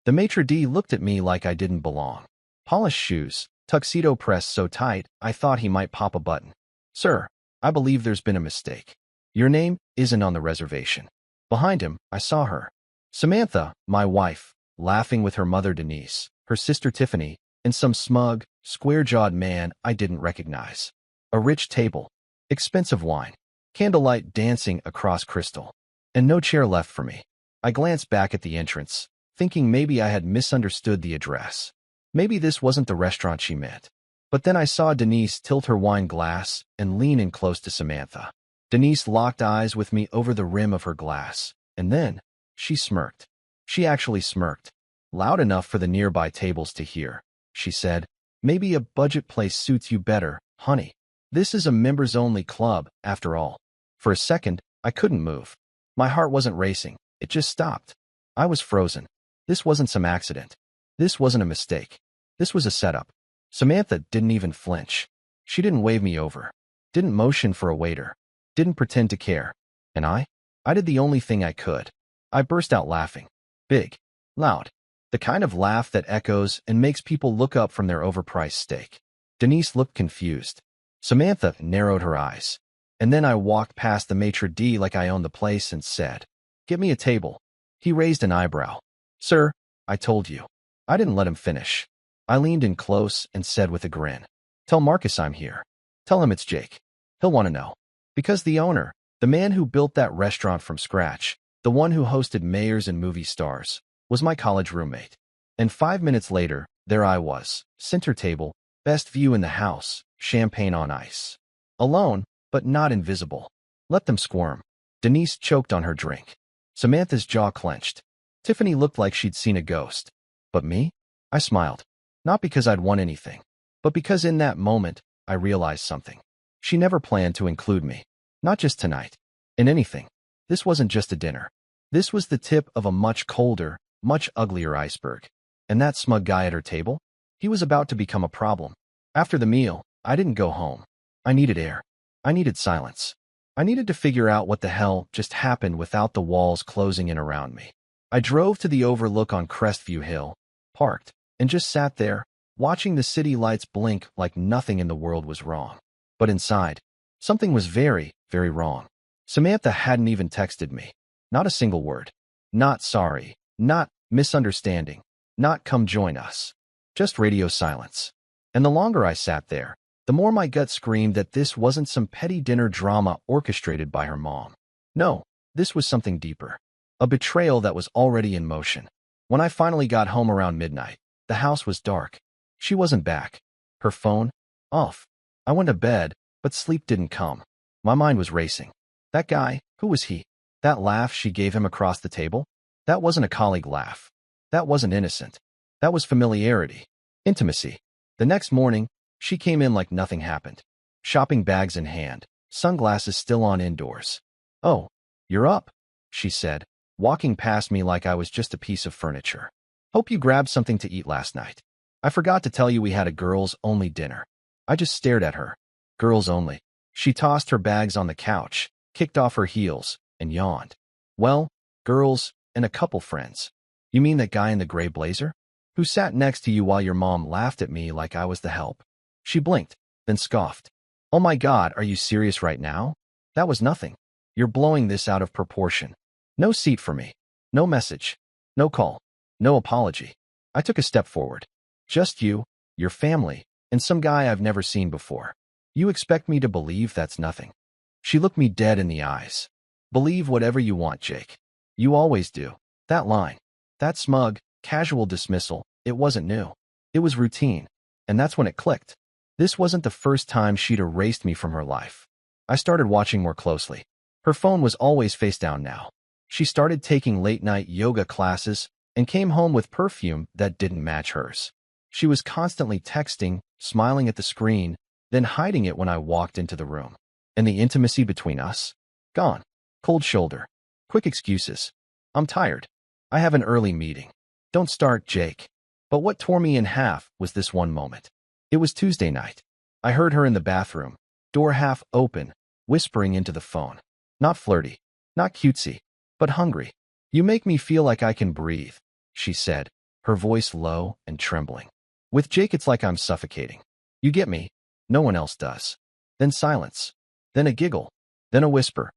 The maitre d' looked at me like I didn't belong. Polished shoes, tuxedo pressed so tight I thought he might pop a button. Sir, I believe there's been a mistake. Your name isn't on the reservation. Behind him, I saw her. Samantha, my wife, laughing with her mother Denise, her sister Tiffany, and some smug, square-jawed man I didn't recognize. A rich table, expensive wine, candlelight dancing across crystal, and no chair left for me. I glanced back at the entrance, thinking maybe I had misunderstood the address. Maybe this wasn't the restaurant she meant. But then I saw Denise tilt her wine glass and lean in close to Samantha. Denise locked eyes with me over the rim of her glass, and then she smirked. She actually smirked, loud enough for the nearby tables to hear. She said, "Maybe a budget place suits you better, honey. This is a members-only club, after all." For a second, I couldn't move. My heart wasn't racing. It just stopped. I was frozen. This wasn't some accident. This wasn't a mistake. This was a setup. Samantha didn't even flinch. She didn't wave me over. Didn't motion for a waiter. Didn't pretend to care. And I did the only thing I could. I burst out laughing. Big. Loud. The kind of laugh that echoes and makes people look up from their overpriced steak. Denise looked confused. Samantha narrowed her eyes. And then I walked past the maitre d' like I owned the place and said, "Get me a table." He raised an eyebrow. "Sir, I told you." I didn't let him finish. I leaned in close and said with a grin, "Tell Marcus I'm here. Tell him it's Jake. He'll want to know." Because the owner, the man who built that restaurant from scratch, the one who hosted mayors and movie stars, was my college roommate. And 5 minutes later, there I was, center table, best view in the house, champagne on ice. Alone, but not invisible. Let them squirm. Denise choked on her drink. Samantha's jaw clenched. Tiffany looked like she'd seen a ghost. But me? I smiled. Not because I'd won anything, but because in that moment, I realized something. She never planned to include me. Not just tonight. In anything. This wasn't just a dinner. This was the tip of a much colder, much uglier iceberg. And that smug guy at her table? He was about to become a problem. After the meal, I didn't go home. I needed air. I needed silence. I needed to figure out what the hell just happened without the walls closing in around me. I drove to the overlook on Crestview Hill, parked, and just sat there, watching the city lights blink like nothing in the world was wrong. But inside, something was very, very wrong. Samantha hadn't even texted me. Not a single word. Not sorry. Not misunderstanding. Not come join us. Just radio silence. And the longer I sat there, the more my gut screamed that this wasn't some petty dinner drama orchestrated by her mom. No, this was something deeper. A betrayal that was already in motion. When I finally got home around midnight, the house was dark. She wasn't back. Her phone? Off. I went to bed, but sleep didn't come. My mind was racing. That guy, who was he? That laugh she gave him across the table? That wasn't a colleague laugh. That wasn't innocent. That was familiarity. Intimacy. The next morning, she came in like nothing happened. Shopping bags in hand, sunglasses still on indoors. "Oh, you're up," she said, walking past me like I was just a piece of furniture. "Hope you grabbed something to eat last night. I forgot to tell you we had a girls-only dinner." I just stared at her. Girls only. She tossed her bags on the couch, kicked off her heels, and yawned. "Well, girls, and a couple friends." "You mean that guy in the gray blazer? Who sat next to you while your mom laughed at me like I was the help?" She blinked, then scoffed. "Oh my God, are you serious right now? That was nothing. You're blowing this out of proportion. No seat for me. No message. No call. No apology." I took a step forward. "Just you, your family, and some guy I've never seen before. You expect me to believe that's nothing?" She looked me dead in the eyes. "Believe whatever you want, Jake. You always do." That line, that smug, casual dismissal, it wasn't new. It was routine. And that's when it clicked. This wasn't the first time she'd erased me from her life. I started watching more closely. Her phone was always face down now. She started taking late-night yoga classes and came home with perfume that didn't match hers. She was constantly texting, smiling at the screen, then hiding it when I walked into the room. And the intimacy between us? Gone. Cold shoulder. Quick excuses. "I'm tired. I have an early meeting." Don't start, Jake. But what tore me in half was this one moment. It was Tuesday night. I heard her in the bathroom, door half open, whispering into the phone. Not flirty, not cutesy, but hungry. "You make me feel like I can breathe," she said, her voice low and trembling. With Jake, it's like I'm suffocating. You get me? No one else does. Then silence. Then a giggle. Then a whisper.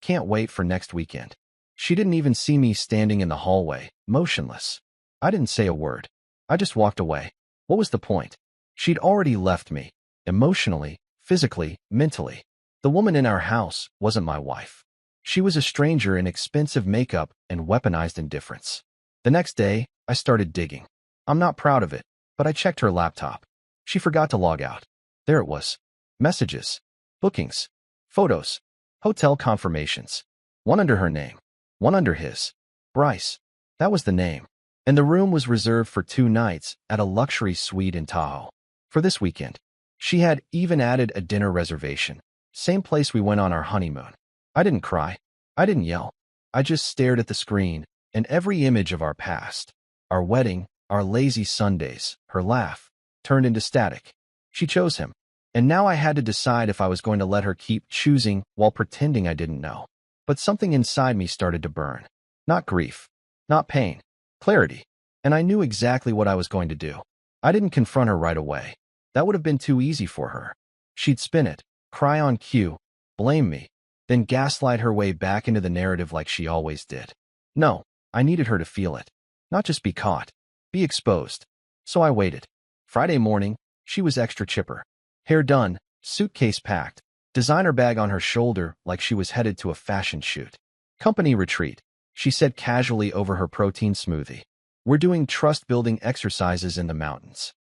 Can't wait for next weekend. She didn't even see me standing in the hallway, motionless. I didn't say a word. I just walked away. What was the point? She'd already left me. Emotionally, physically, mentally. The woman in our house wasn't my wife. She was a stranger in expensive makeup and weaponized indifference. The next day, I started digging. I'm not proud of it, but I checked her laptop. She forgot to log out. There it was. Messages. Bookings. Photos. Hotel confirmations. One under her name. One under his. Bryce. That was the name. And the room was reserved for 2 nights at a luxury suite in Tahoe. For this weekend. She had even added a dinner reservation. Same place we went on our honeymoon. I didn't cry. I didn't yell. I just stared at the screen, and every image of our past, our wedding, our lazy Sundays, her laugh, turned into static. She chose him. And now I had to decide if I was going to let her keep choosing while pretending I didn't know. But something inside me started to burn. Not grief. Not pain. Clarity. And I knew exactly what I was going to do. I didn't confront her right away. That would have been too easy for her. She'd spin it, cry on cue, blame me, then gaslight her way back into the narrative like she always did. No, I needed her to feel it. Not just be caught. Be exposed. So I waited. Friday morning, she was extra chipper. Hair done, suitcase packed, designer bag on her shoulder like she was headed to a fashion shoot. Company retreat, she said casually over her protein smoothie. We're doing trust-building exercises in the mountains.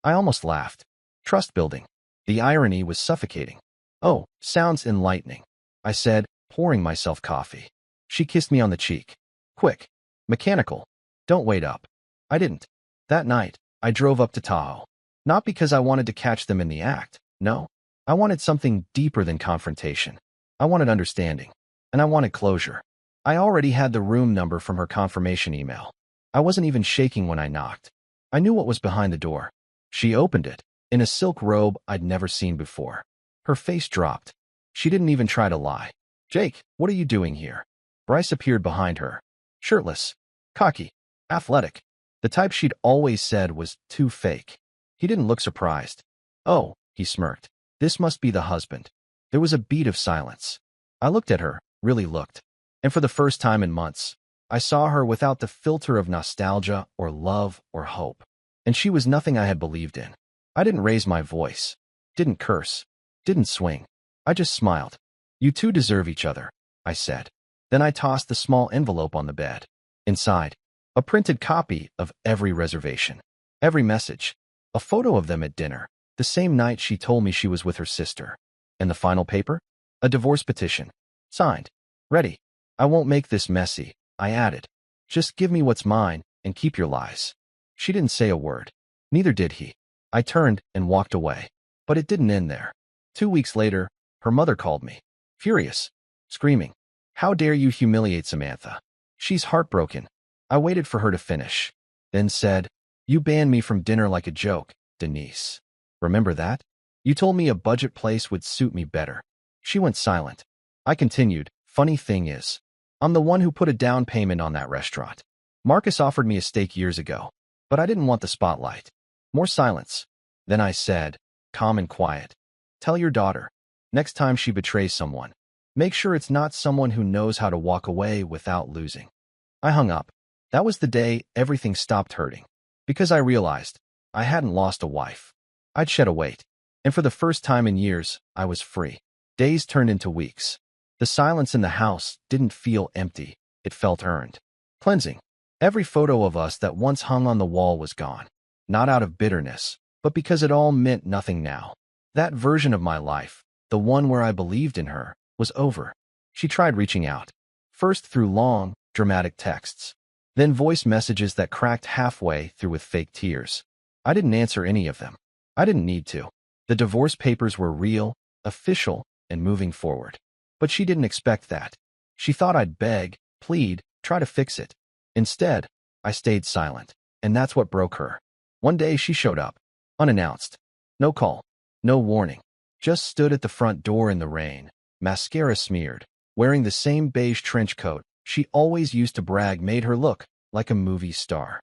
I almost laughed. Trust-building. The irony was suffocating. Oh, sounds enlightening, I said, pouring myself coffee. She kissed me on the cheek. Quick. Mechanical. Don't wait up. I didn't. That night, I drove up to Tahoe. Not because I wanted to catch them in the act. No. I wanted something deeper than confrontation. I wanted understanding. And I wanted closure. I already had the room number from her confirmation email. I wasn't even shaking when I knocked. I knew what was behind the door. She opened it, in a silk robe I'd never seen before. Her face dropped. She didn't even try to lie. Jake, what are you doing here? Bryce appeared behind her. Shirtless. Cocky. Athletic. The type she'd always said was too fake. He didn't look surprised. Oh, he smirked. This must be the husband. There was a beat of silence. I looked at her, really looked. And for the first time in months, I saw her without the filter of nostalgia or love or hope. And she was nothing I had believed in. I didn't raise my voice. Didn't curse. Didn't swing. I just smiled. You two deserve each other, I said. Then I tossed the small envelope on the bed. Inside, a printed copy of every reservation. Every message. A photo of them at dinner, the same night she told me she was with her sister. And the final paper? A divorce petition. Signed. Ready. I won't make this messy, I added. Just give me what's mine and keep your lies. She didn't say a word. Neither did he. I turned and walked away. But it didn't end there. 2 weeks later, her mother called me. Furious. Screaming. How dare you humiliate Samantha? She's heartbroken. I waited for her to finish. Then said, You banned me from dinner like a joke, Denise. Remember that? You told me a budget place would suit me better. She went silent. I continued, Funny thing is, I'm the one who put a down payment on that restaurant. Marcus offered me a steak years ago, but I didn't want the spotlight. More silence. Then I said, calm and quiet, Tell your daughter, next time she betrays someone, make sure it's not someone who knows how to walk away without losing. I hung up. That was the day everything stopped hurting. Because I realized I hadn't lost a wife. I'd shed a weight. And for the first time in years, I was free. Days turned into weeks. The silence in the house didn't feel empty. It felt earned. Cleansing. Every photo of us that once hung on the wall was gone. Not out of bitterness, but because it all meant nothing now. That version of my life, the one where I believed in her, was over. She tried reaching out. First through long, dramatic texts. Then voice messages that cracked halfway through with fake tears. I didn't answer any of them. I didn't need to. The divorce papers were real, official, and moving forward. But she didn't expect that. She thought I'd beg, plead, try to fix it. Instead, I stayed silent. And that's what broke her. One day she showed up. Unannounced. No call. No warning. Just stood at the front door in the rain, mascara smeared, wearing the same beige trench coat she always used to brag made her look like a movie star.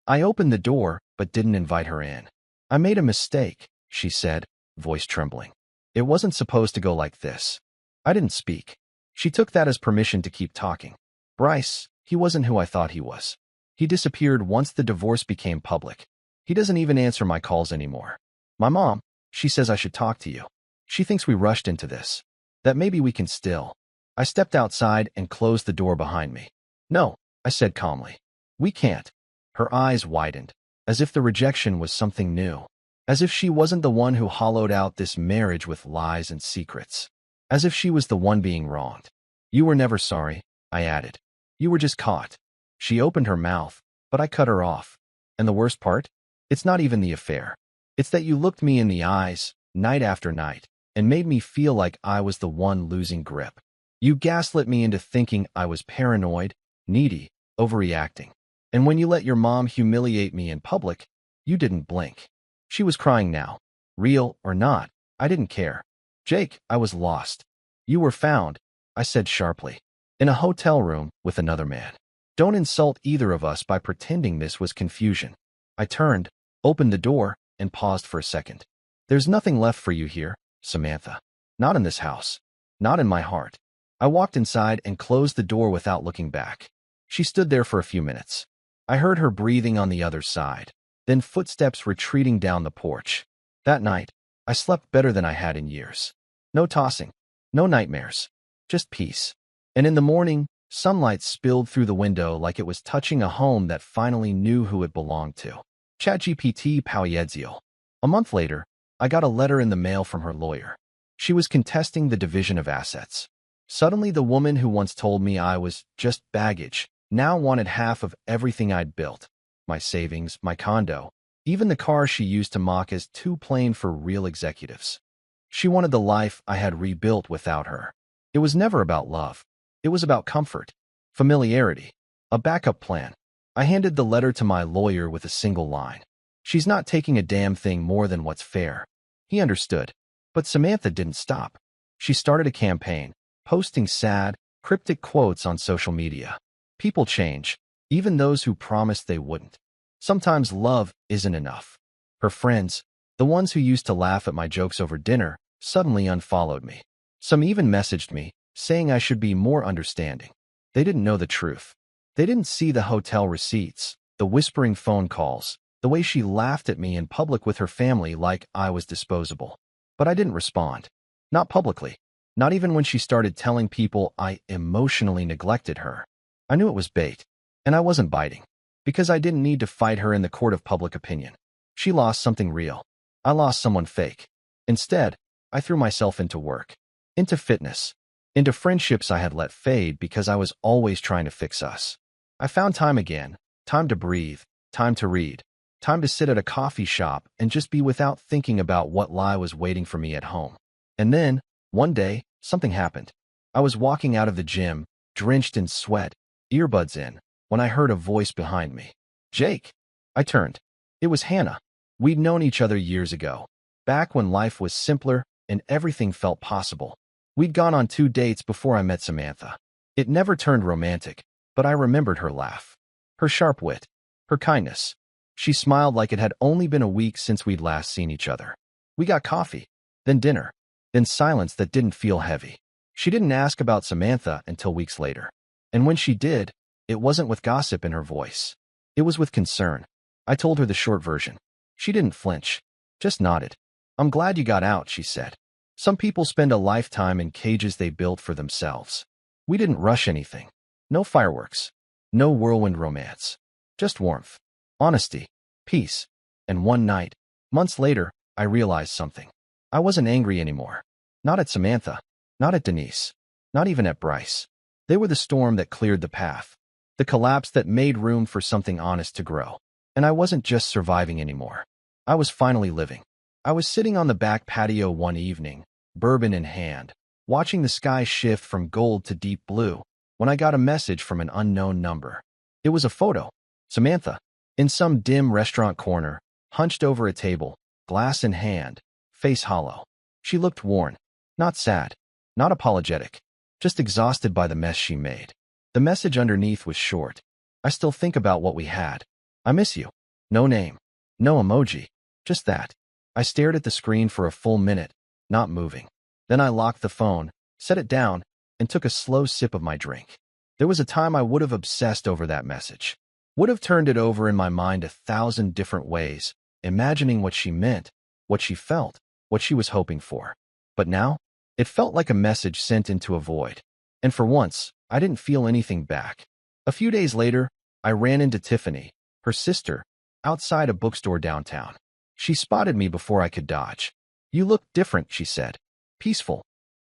I opened the door, but didn't invite her in. I made a mistake, she said, voice trembling. It wasn't supposed to go like this. I didn't speak. She took that as permission to keep talking. Bryce, he wasn't who I thought he was. He disappeared once the divorce became public. He doesn't even answer my calls anymore. My mom, she says I should talk to you. She thinks we rushed into this. That maybe we can still. I stepped outside and closed the door behind me. No, I said calmly. We can't. Her eyes widened, as if the rejection was something new. As if she wasn't the one who hollowed out this marriage with lies and secrets. As if she was the one being wronged. You were never sorry, I added. You were just caught. She opened her mouth, but I cut her off. And the worst part? It's not even the affair. It's that you looked me in the eyes, night after night, and made me feel like I was the one losing grip. You gaslit me into thinking I was paranoid, needy, overreacting. And when you let your mom humiliate me in public, you didn't blink. She was crying now. Real or not, I didn't care. Jake, I was lost. You were found, I said sharply, in a hotel room with another man. Don't insult either of us by pretending this was confusion. I turned, opened the door, and paused for a second. There's nothing left for you here, Samantha. Not in this house. Not in my heart. I walked inside and closed the door without looking back. She stood there for a few minutes. I heard her breathing on the other side, then footsteps retreating down the porch. That night, I slept better than I had in years. No tossing, no nightmares, just peace. And in the morning, sunlight spilled through the window like it was touching a home that finally knew who it belonged to. ChatGPT Pauiedzio. A month later, I got a letter in the mail from her lawyer. She was contesting the division of assets. Suddenly, the woman who once told me I was just baggage now wanted half of everything I'd built. My savings, my condo, even the car she used to mock as too plain for real executives. She wanted the life I had rebuilt without her. It was never about love. It was about comfort, familiarity, a backup plan. I handed the letter to my lawyer with a single line. She's not taking a damn thing more than what's fair. He understood. But Samantha didn't stop. She started a campaign, posting sad, cryptic quotes on social media. People change, even those who promised they wouldn't. Sometimes love isn't enough. Her friends, the ones who used to laugh at my jokes over dinner, suddenly unfollowed me. Some even messaged me, saying I should be more understanding. They didn't know the truth. They didn't see the hotel receipts, the whispering phone calls, the way she laughed at me in public with her family like I was disposable. But I didn't respond. Not publicly. Not even when she started telling people I emotionally neglected her. I knew it was bait, and I wasn't biting, because I didn't need to fight her in the court of public opinion. She lost something real. I lost someone fake. Instead, I threw myself into work, into fitness, into friendships I had let fade because I was always trying to fix us. I found time again, time to breathe, time to read, time to sit at a coffee shop and just be without thinking about what lie was waiting for me at home. And then, one day, something happened. I was walking out of the gym, drenched in sweat, earbuds in, when I heard a voice behind me. Jake! I turned. It was Hannah. We'd known each other years ago, back when life was simpler and everything felt possible. We'd gone on 2 dates before I met Samantha. It never turned romantic, but I remembered her laugh, her sharp wit, her kindness. She smiled like it had only been a week since we'd last seen each other. We got coffee, then dinner, then silence that didn't feel heavy. She didn't ask about Samantha until weeks later. And when she did, it wasn't with gossip in her voice. It was with concern. I told her the short version. She didn't flinch, just nodded. I'm glad you got out, she said. Some people spend a lifetime in cages they built for themselves. We didn't rush anything. No fireworks. No whirlwind romance. Just warmth, honesty, peace. And one night, months later, I realized something. I wasn't angry anymore. Not at Samantha. Not at Denise. Not even at Bryce. They were the storm that cleared the path. The collapse that made room for something honest to grow. And I wasn't just surviving anymore. I was finally living. I was sitting on the back patio one evening, bourbon in hand, watching the sky shift from gold to deep blue, when I got a message from an unknown number. It was a photo. Samantha, in some dim restaurant corner, hunched over a table, glass in hand, face hollow. She looked worn, not sad, not apologetic, just exhausted by the mess she made. The message underneath was short. I still think about what we had. I miss you. No name. No emoji. Just that. I stared at the screen for a full minute, not moving. Then I locked the phone, set it down, and took a slow sip of my drink. There was a time I would have obsessed over that message. Would have turned it over in my mind 1,000 different ways, imagining what she meant, what she felt, what she was hoping for. But now, it felt like a message sent into a void. And for once, I didn't feel anything back. A few days later, I ran into Tiffany, her sister, outside a bookstore downtown. She spotted me before I could dodge. "You look different," she said. "Peaceful."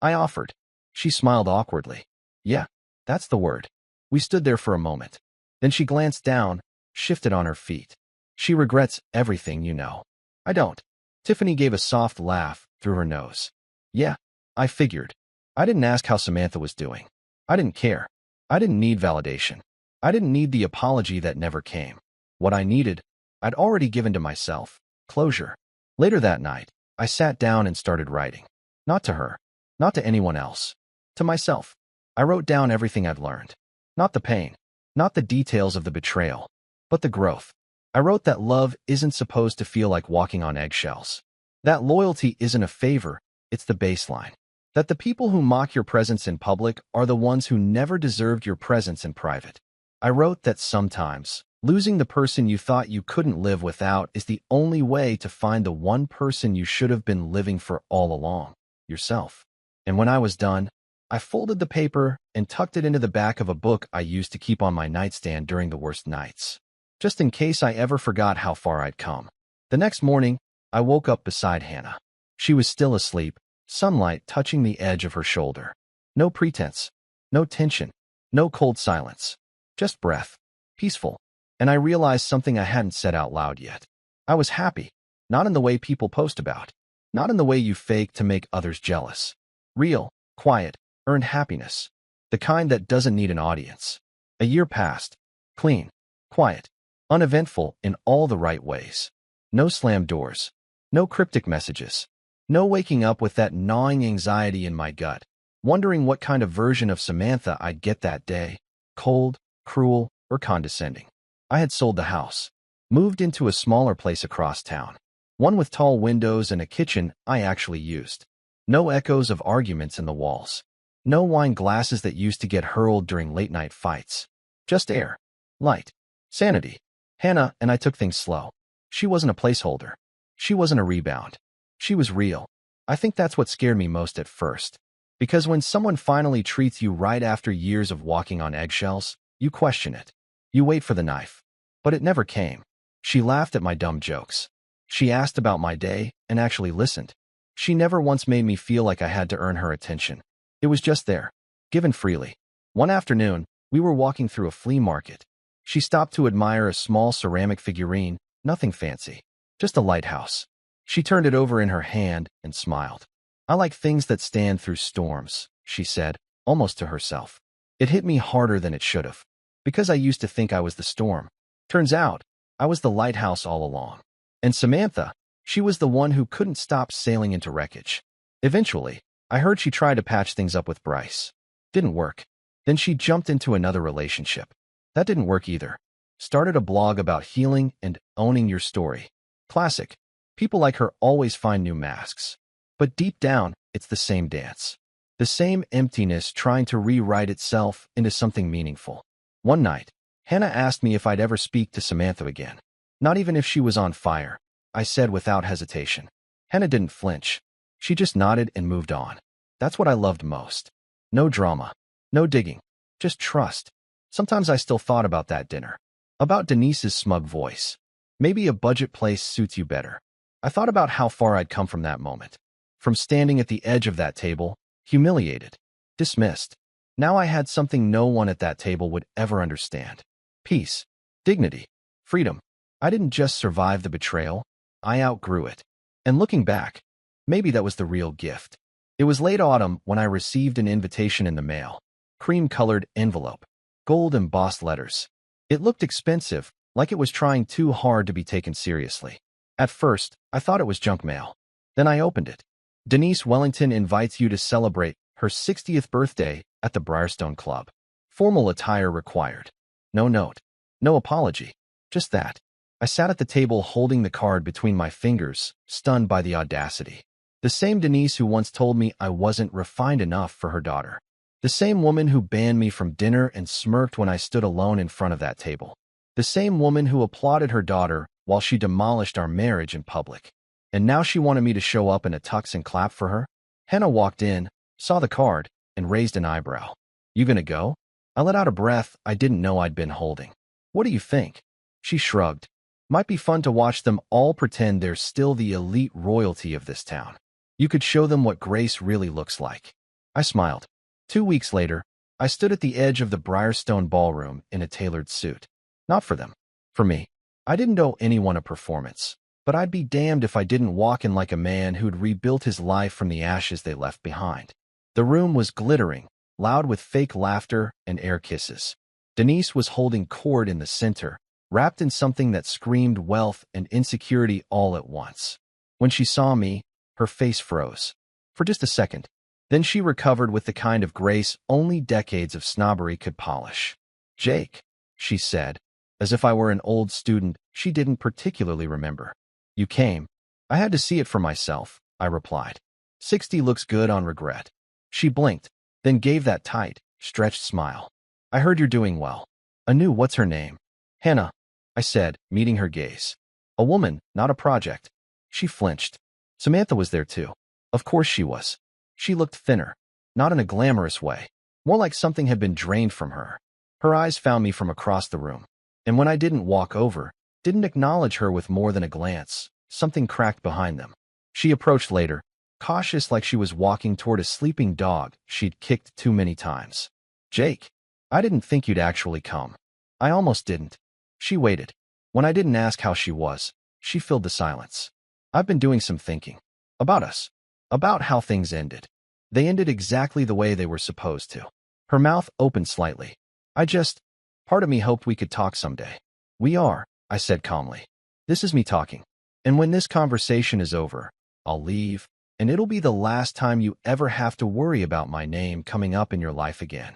I offered. She smiled awkwardly. "Yeah, that's the word." We stood there for a moment. Then she glanced down, shifted on her feet. "She regrets everything, you know." "I don't." Tiffany gave a soft laugh through her nose. "Yeah, I figured. I didn't ask how Samantha was doing. I didn't care. I didn't need validation. I didn't need the apology that never came. What I needed, I'd already given to myself. Closure." Later that night, I sat down and started writing. Not to her. Not to anyone else. To myself. I wrote down everything I'd learned. Not the pain. Not the details of the betrayal. But the growth. I wrote that love isn't supposed to feel like walking on eggshells. That loyalty isn't a favor, it's the baseline. That the people who mock your presence in public are the ones who never deserved your presence in private. I wrote that sometimes, losing the person you thought you couldn't live without is the only way to find the one person you should have been living for all along, yourself. And when I was done, I folded the paper and tucked it into the back of a book I used to keep on my nightstand during the worst nights, just in case I ever forgot how far I'd come. The next morning, I woke up beside Hannah. She was still asleep, sunlight touching the edge of her shoulder. No pretense, no tension, no cold silence. Just breath. Peaceful. And I realized something I hadn't said out loud yet. I was happy. Not in the way people post about. Not in the way you fake to make others jealous. Real, quiet, earned happiness. The kind that doesn't need an audience. A year passed. Clean. Quiet. Uneventful in all the right ways. No slammed doors. No cryptic messages. No waking up with that gnawing anxiety in my gut, wondering what kind of version of Samantha I'd get that day. Cold, cruel, or condescending. I had sold the house. Moved into a smaller place across town. One with tall windows and a kitchen I actually used. No echoes of arguments in the walls. No wine glasses that used to get hurled during late-night fights. Just air. Light. Sanity. Hannah and I took things slow. She wasn't a placeholder. She wasn't a rebound. She was real. I think that's what scared me most at first. Because when someone finally treats you right after years of walking on eggshells, you question it. You wait for the knife. But it never came. She laughed at my dumb jokes. She asked about my day and actually listened. She never once made me feel like I had to earn her attention. It was just there, given freely. One afternoon, we were walking through a flea market. She stopped to admire a small ceramic figurine, nothing fancy, just a lighthouse. She turned it over in her hand and smiled. "I like things that stand through storms," she said, almost to herself. It hit me harder than it should have. Because I used to think I was the storm. Turns out, I was the lighthouse all along. And Samantha, she was the one who couldn't stop sailing into wreckage. Eventually, I heard she tried to patch things up with Bryce. Didn't work. Then she jumped into another relationship. That didn't work either. Started a blog about healing and owning your story. Classic. People like her always find new masks. But deep down, it's the same dance. The same emptiness trying to rewrite itself into something meaningful. One night, Hannah asked me if I'd ever speak to Samantha again. Not even if she was on fire, I said without hesitation. Hannah didn't flinch. She just nodded and moved on. That's what I loved most. No drama. No digging. Just trust. Sometimes I still thought about that dinner. About Denise's smug voice. Maybe a budget place suits you better. I thought about how far I'd come from that moment. From standing at the edge of that table, humiliated, dismissed. Now I had something no one at that table would ever understand. Peace, dignity, freedom. I didn't just survive the betrayal, I outgrew it. And looking back, maybe that was the real gift. It was late autumn when I received an invitation in the mail. Cream-colored envelope, gold-embossed letters. It looked expensive, like it was trying too hard to be taken seriously. At first, I thought it was junk mail. Then I opened it. Denise Wellington invites you to celebrate her 60th birthday at the Briarstone Club. Formal attire required. No note. No apology. Just that. I sat at the table holding the card between my fingers, stunned by the audacity. The same Denise who once told me I wasn't refined enough for her daughter. The same woman who banned me from dinner and smirked when I stood alone in front of that table. The same woman who applauded her daughter while she demolished our marriage in public. And now she wanted me to show up in a tux and clap for her? Hannah walked in, saw the card, and raised an eyebrow. You gonna go? I let out a breath I didn't know I'd been holding. What do you think? She shrugged. Might be fun to watch them all pretend they're still the elite royalty of this town. You could show them what grace really looks like. I smiled. 2 weeks later, I stood at the edge of the Briarstone ballroom in a tailored suit. Not for them. For me. I didn't owe anyone a performance, but I'd be damned if I didn't walk in like a man who'd rebuilt his life from the ashes they left behind. The room was glittering, loud with fake laughter and air kisses. Denise was holding cord in the center, wrapped in something that screamed wealth and insecurity all at once. When she saw me, her face froze. For just a second. Then she recovered with the kind of grace only decades of snobbery could polish. Jake, she said, as if I were an old student she didn't particularly remember. You came. I had to see it for myself, I replied. 60 looks good on regret. She blinked, then gave that tight, stretched smile. I heard you're doing well. Anu, what's her name? Hannah, I said, meeting her gaze. A woman, not a project. She flinched. Samantha was there too. Of course she was. She looked thinner, not in a glamorous way, more like something had been drained from her. Her eyes found me from across the room, and when I didn't walk over, didn't acknowledge her with more than a glance, something cracked behind them. She approached later, cautious like she was walking toward a sleeping dog she'd kicked too many times. Jake, I didn't think you'd actually come. I almost didn't. She waited. When I didn't ask how she was, she filled the silence. I've been doing some thinking. About us. About how things ended. They ended exactly the way they were supposed to. Her mouth opened slightly. Part of me hoped we could talk someday. We are, I said calmly. This is me talking. And when this conversation is over, I'll leave, and it'll be the last time you ever have to worry about my name coming up in your life again.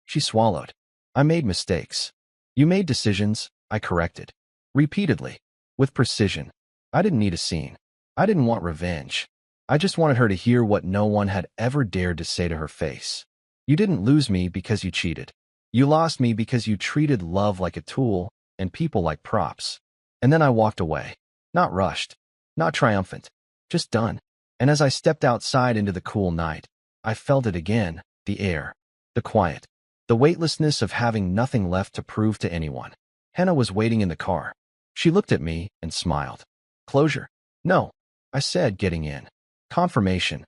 She swallowed. I made mistakes. You made decisions, I corrected. Repeatedly. With precision. I didn't need a scene. I didn't want revenge. I just wanted her to hear what no one had ever dared to say to her face. You didn't lose me because you cheated. You lost me because you treated love like a tool and people like props. And then I walked away. Not rushed. Not triumphant. Just done. And as I stepped outside into the cool night, I felt it again, the air, the quiet, the weightlessness of having nothing left to prove to anyone. Hannah was waiting in the car. She looked at me and smiled. Closure? No, I said, getting in. Confirmation.